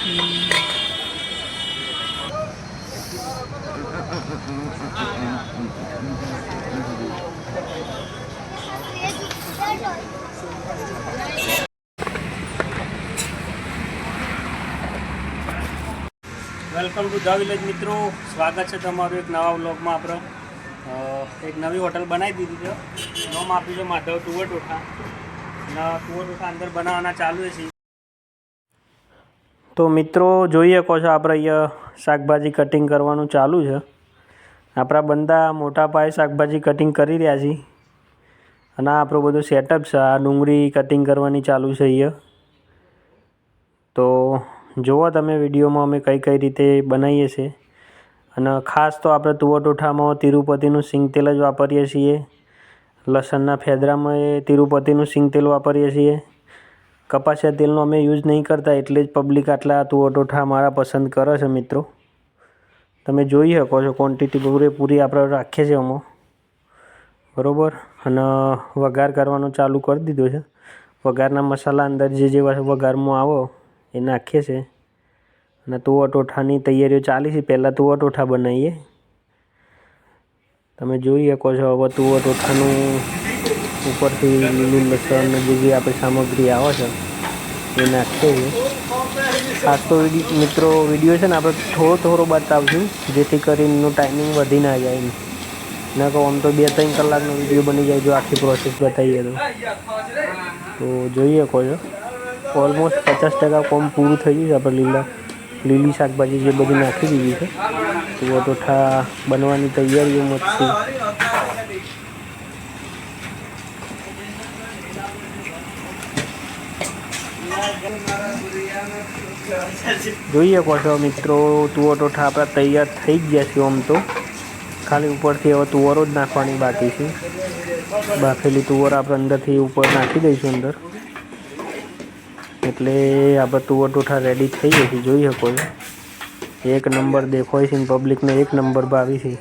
Welcome to the village મિત્રો, સ્વાગત છે તમારું એક નવા વ્લોગમાં. આપણે એક નવી હોટલ બનાવી દીધી છે. નામ આપ્યું છે માધવ તુવર ટોઠા. અને તુવર ટોઠા અંદર બનાવવાના ચાલુ છે. તો મિત્રો જોઈ શકો છો, આપણે અહીંયા શાકભાજી કટિંગ કરવાનું ચાલુ છે. આપણા બંદા મોટા પાયે શાકભાજી કટિંગ કરી રહ્યા છીએ. અને આ આપણું બધું સેટઅપ છે. આ ડુંગળી કટિંગ કરવાની ચાલુ છે અહીંયા. તો જુઓ તમે વિડીયોમાં અમે કઈ રીતે બનાવીએ છીએ. અને ખાસ તો આપણે તુવર ટોઠામાં તિરુપતિનું સિંગ તેલ જ વાપરીએ છીએ. લસણના ફેદરામાં એ તિરુપતિનું સિંગ તેલ વાપરીએ છીએ. કપાસિયા તેલનો અમે યુઝ નહીં કરતા, એટલે જ પબ્લિક આટલા તુવર ટોઠા અમારા પસંદ કરે છે મિત્રો. તમે જોઈ શકો છો ક્વોન્ટિટી પૂરેપૂરી આપણે રાખીએ છીએ આમાં, બરાબર. અને વઘાર કરવાનું ચાલુ કરી દીધો છે. વઘારના મસાલા અંદર જે વઘારમાં આવો એ નાખીએ છીએ. અને તુવર ટોઠાની તૈયારીઓ ચાલી છે. પહેલાં તુવર ટોઠા બનાવીએ. તમે જોઈ શકો છો હવે તુવર ટોઠાનું ઉપરથી લીલું લસણ જે આપણી સામગ્રી આવે છે એ નાખીએ છીએ. ખાસ તો મિત્રો વિડીયો છે ને આપણે થોડો બતાવશું, જેથી કરીને ટાઈમિંગ વધી ના જાય. ના કહો આમ તો 2-3 કલાકનો વિડીયો બની જાય જો આખી પ્રોસેસ બતાવીએ તો જોઈ શકો છો ઓલમોસ્ટ 50% કોમ પૂરું થઈ ગયું છે. આપણે લીલી શાકભાજી જે બધી નાખી દીધી છે. તુવર ટોઠા બનવાની તૈયારીઓમાં જ છે. જોઈ શકો છો મિત્રો, તુવર ટોઠા આપણા તૈયાર થઈ જ ગયા છે. આમ તો ખાલી ઉપરથી હવે તુવરો જ નાખવાની બાકી છે. બાફેલી તુવર આપણે અંદરથી ઉપર નાખી દઈશું અંદર, એટલે આપણે તુવર ટોઠા રેડી થઈ જશે. જોઈ શકો છો એક નંબર દેખાય છે ને પબ્લિકને એક નંબર ભાવી છે.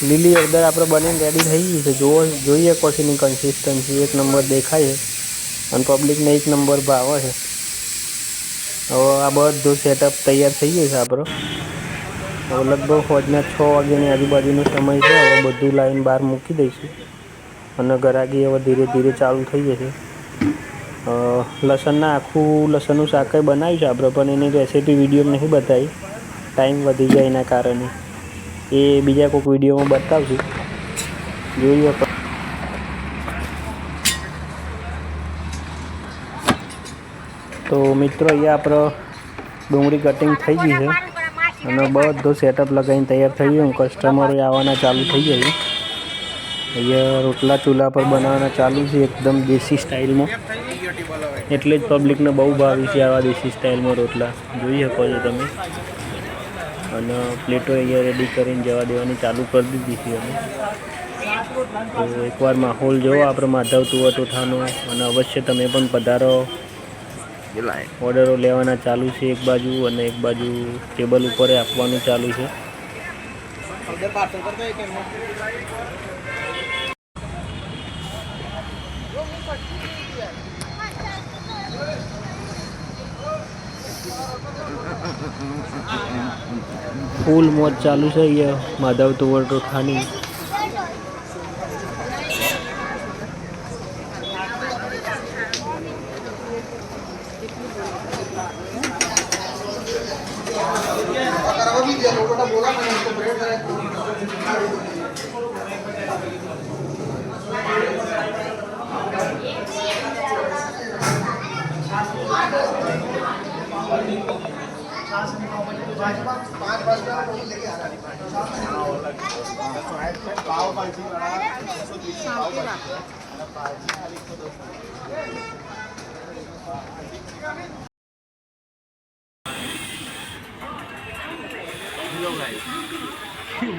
લીલી હળદર આપણે બનીને રેડી થઈ ગઈ છે. જોઈએ કોશીની કન્સિસ્ટન્સી એક નંબર દેખાય છે અને પબ્લિકને એક નંબર ભાવે છે. હવે આ બધું સેટઅપ તૈયાર થઈ ગયું છે આપણો. હવે લગભગ ફોજના 6 વાગ્યાની આજુબાજુનો સમય છે. હવે બધું લાઈન બહાર મૂકી દઈશું અને ગરાગી હવે ધીરે ધીરે ચાલુ થઈ જશે. આખું લસણનું શાક બનાવ્યું છે આપણે, પણ એની રેસીપી વિડીયો નહીં બતાવી, ટાઈમ વધી જાય એના કારણે. એ બીજા કોઈક વિડીયોમાં બતાવશું. જોઈએ તો મિત્રો અહીંયા આપણે ડુંગળી કટિંગ થઈ ગઈ છે અને બધો સેટઅપ લગાવીને તૈયાર થઈ ગયું. કસ્ટમરો આવવાના ચાલુ થઈ જાય. અહીંયા રોટલા ચૂલા પર બનાવવાના ચાલુ છે એકદમ દેશી સ્ટાઇલમાં, એટલે જ પબ્લિકને બહુ ભાવી છે આવા દેશી સ્ટાઇલમાં રોટલા. જોઈ શકો છો તમે. અને પ્લેટો અહીંયા રેડી કરીને જવા દેવાની ચાલુ કરી દીધી છે અમે. તો એકવાર માહોલ જોવો આપણે માધવ તુવર ટોઠાનો, અને અવશ્ય તમે પણ પધારો. ઓર્ડરો લેવાના ચાલુ છે એક બાજુ, અને એક બાજુ ટેબલ ઉપર આપવાનું ચાલુ છે. ફૂલ મોજ ચાલુ છે અહીંયા માધવ તુવર ટોઠાની. पाव भाजी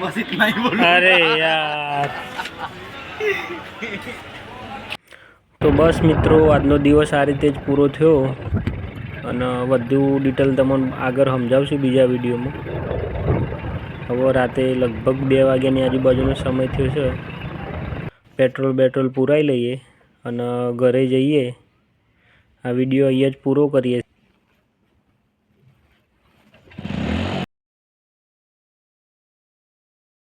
बस इतना ही बोलूं। अरे યાર, તો બસ મિત્રો, આજનો દિવસ આ રીતે જ પૂરો થયો અને વધુ ડિટેલ તમને આગળ સમજાવશું બીજા વિડીયોમાં. હવે રાતે લગભગ 2 વાગ્યાની આજુબાજુનો સમય થયો છે. પેટ્રોલ પુરાઈ લઈએ અને ઘરે જઈએ. આ વિડીયો અહીંયા જ પૂરો કરીએ